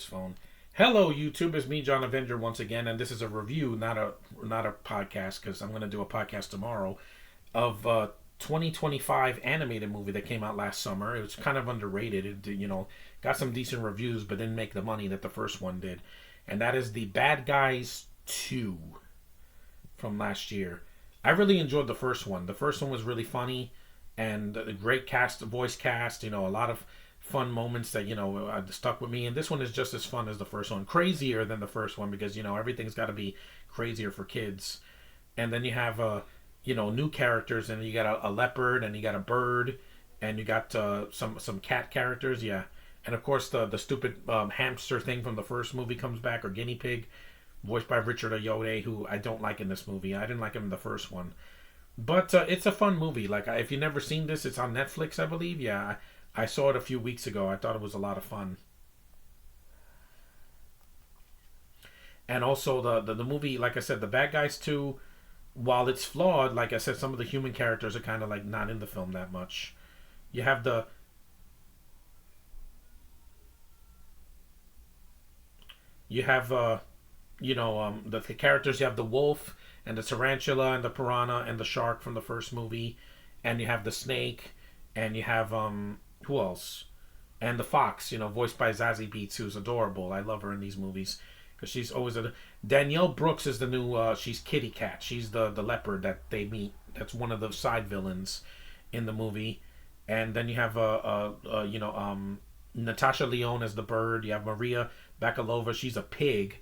Phone. Hello, YouTube. It's me, John Avenger, once again, and this is a review, not a podcast, because I'm going to do a podcast tomorrow of 2025 animated movie that came out last summer. It was kind of underrated. It got some decent reviews, but didn't make the money that the first one did, and that is The Bad Guys 2 from last year. I really enjoyed the first one. The first one was really funny, and a great cast, voice cast. A lot of fun moments that stuck with me. And this one is just as fun as the first one, crazier than the first one because everything's got to be crazier for kids. And then you have new characters, and you got a leopard, and you got a bird, and you got some cat characters, yeah. And of course the stupid hamster thing from the first movie comes back, or guinea pig, voiced by Richard Ayoade, who I don't like in this movie. I didn't like him in the first one. But it's a fun movie. Like, if you've never seen this, it's on Netflix, I believe. Yeah, I saw it a few weeks ago. I thought it was a lot of fun. And also the movie, like I said, The Bad Guys 2, while it's flawed, like I said, some of the human characters are kind of like not in the film that much. You have you have the characters. You have the wolf and the tarantula and the piranha and the shark from the first movie, and you have the snake, and you have who else? And the fox, voiced by Zazie Beetz, who's adorable. I love her in these movies because she's always a. Danielle Brooks is the new. She's Kitty Cat. She's the leopard that they meet. That's one of the side villains in the movie. And then you have Natasha Lyonne as the bird. You have Maria Bakalova. She's a pig.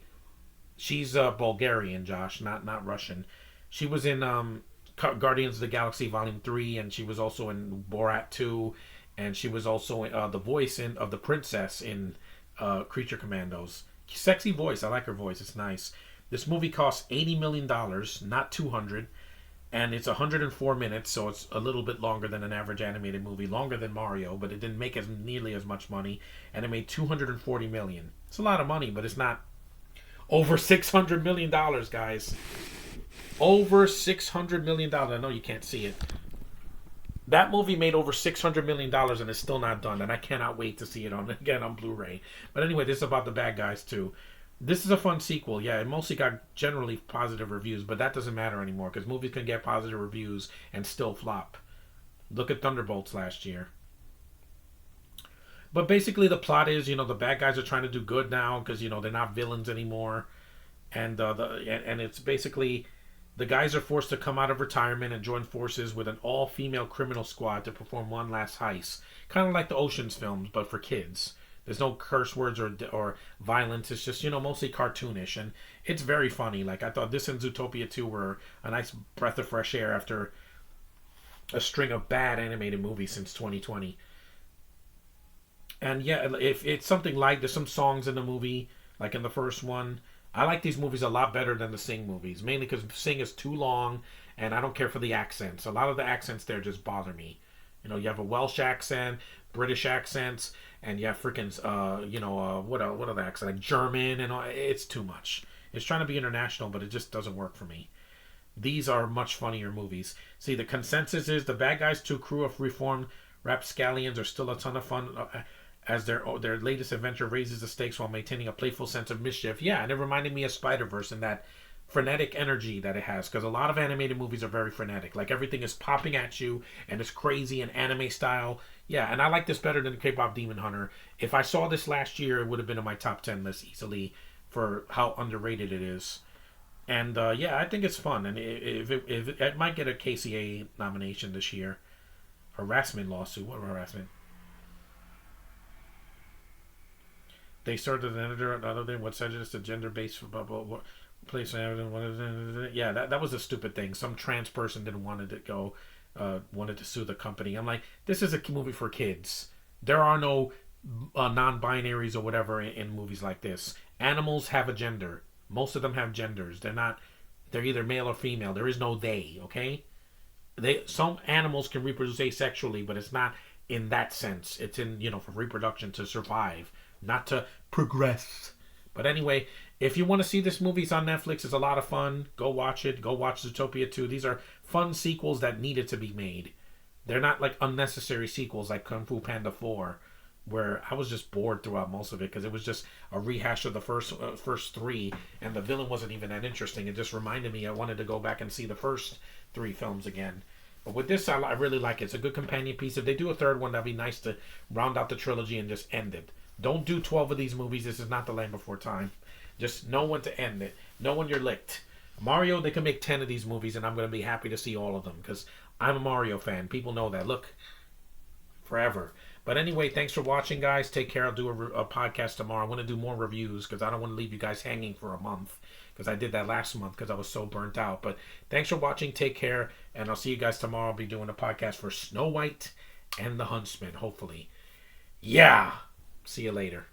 She's Bulgarian, Josh, not Russian. She was in Guardians of the Galaxy Volume 3, and she was also in Borat 2, and she was also the voice of the princess in Creature Commandos. Sexy voice. I like her voice. It's nice. This movie costs $80 million, not 200, and it's 104 minutes, so it's a little bit longer than an average animated movie, longer than Mario, but it didn't make as nearly as much money, and it made 240 million. It's a lot of money, but it's not over $600 million, guys. Over $600 million. I know you can't see it. That movie made over $600 million and it's still not done. And I cannot wait to see it on Blu-ray. But anyway, this is about The Bad Guys 2. This is a fun sequel. Yeah, it mostly got generally positive reviews, but that doesn't matter anymore because movies can get positive reviews and still flop. Look at Thunderbolts last year. But basically, the plot is, the bad guys are trying to do good now because they're not villains anymore, and it's basically the guys are forced to come out of retirement and join forces with an all-female criminal squad to perform one last heist, kind of like the Ocean's films, but for kids. There's no curse words or violence. It's just mostly cartoonish, and it's very funny. Like, I thought this and Zootopia 2 were a nice breath of fresh air after a string of bad animated movies since 2020. And yeah, if it's something like there's some songs in the movie, like in the first one. I like these movies a lot better than the Sing movies, mainly because Sing is too long, and I don't care for the accents. A lot of the accents there just bother me. You have a Welsh accent, British accents, and you have freaking, what other accent? Like German, and all. It's too much. It's trying to be international, but it just doesn't work for me. These are much funnier movies. See, the consensus is The Bad Guys 2 crew of reformed rapscallions are still a ton of fun as their latest adventure raises the stakes while maintaining a playful sense of mischief. Yeah, and it reminded me of Spider-Verse and that frenetic energy that it has, because a lot of animated movies are very frenetic. Like, everything is popping at you, and it's crazy and anime style. Yeah, and I like this better than K-Pop Demon Hunter. If I saw this last year, it would have been in my top 10 list easily for how underrated it is. And yeah, I think it's fun, and it might get a KCA nomination this year. Harassment lawsuit. What harassment? They started an editor another thing. What said it's a gender-based place. Yeah, that was a stupid thing. Some trans person didn't want to go, wanted to sue the company. I'm like, this is a movie for kids. There are no non-binaries or whatever in movies like this. Animals have a gender. Most of them have genders. They're either male or female. There is no they. Okay. Some animals can reproduce asexually, but it's not in that sense. It's in for reproduction to survive, not to progress. But anyway, if you want to see this movie, it's on Netflix. It's a lot of fun. Go watch it. Go watch Zootopia 2. These are fun sequels that needed to be made. They're not like unnecessary sequels like Kung Fu Panda 4. where I was just bored throughout most of it because it was just a rehash of the first three, and the villain wasn't even that interesting. It just reminded me I wanted to go back and see the first three films again. But with this, I really like it. It's a good companion piece. If they do a third one, that'd be nice to round out the trilogy and just end it. Don't do 12 of these movies. This is not The Land Before Time. Just know when to end it. Know when you're licked. Mario, they can make 10 of these movies, and I'm going to be happy to see all of them because I'm a Mario fan. People know that. Look, forever. But anyway, thanks for watching, guys. Take care. I'll do a podcast tomorrow. I want to do more reviews because I don't want to leave you guys hanging for a month because I did that last month because I was so burnt out. But thanks for watching. Take care. And I'll see you guys tomorrow. I'll be doing a podcast for Snow White and the Huntsman, hopefully. Yeah. See you later.